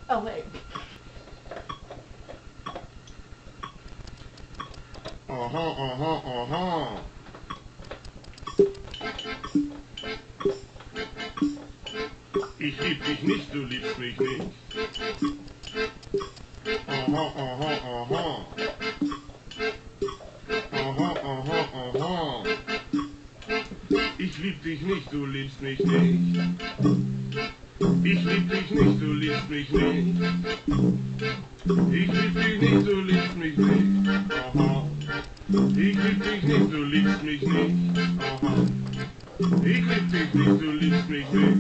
Oh, wait. Aha, aha, aha. Ich lieb dich nicht, du liebst mich nicht. Aha, aha, aha. Aha, aha, aha. Ich lieb dich nicht, du liebst mich nicht. Ich lieb dich nicht, du liebst mich nicht. Ich lieb dich nicht, du liebst mich nicht. Aha. Ich lieb dich nicht, du liebst mich nicht. Aha. Ich lieb dich nicht, du liebst mich nicht.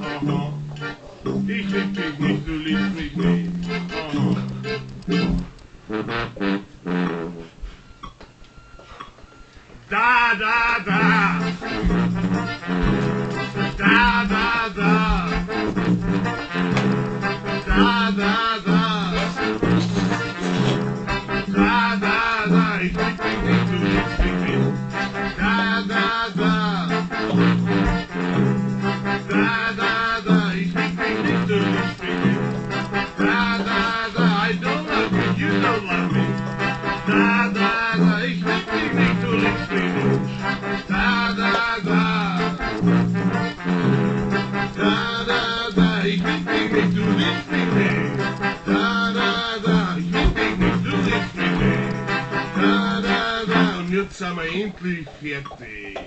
Aha. Ich lieb dich nicht, du liebst mich nicht. Aha. Da, da, da. Da, da, da. Da, da, da. Da, da, da. Ich lieb dich nicht, du liebst mich nicht. Da, da, da. Da, da, da. Ich lieb dich nicht, du liebst mich nicht. Da, da, da. I don't love you, you don't love me. Da, da, da. Ich lieb dich nicht, du liebst mich nicht. Da, da, da. Da, da, da. Ich lieb dich nicht, du liebst mich nicht. Da, da, da. Ich lieb dich nicht, du liebst mich nicht. Da, da, da. Und jetzt sind wir endlich fertig.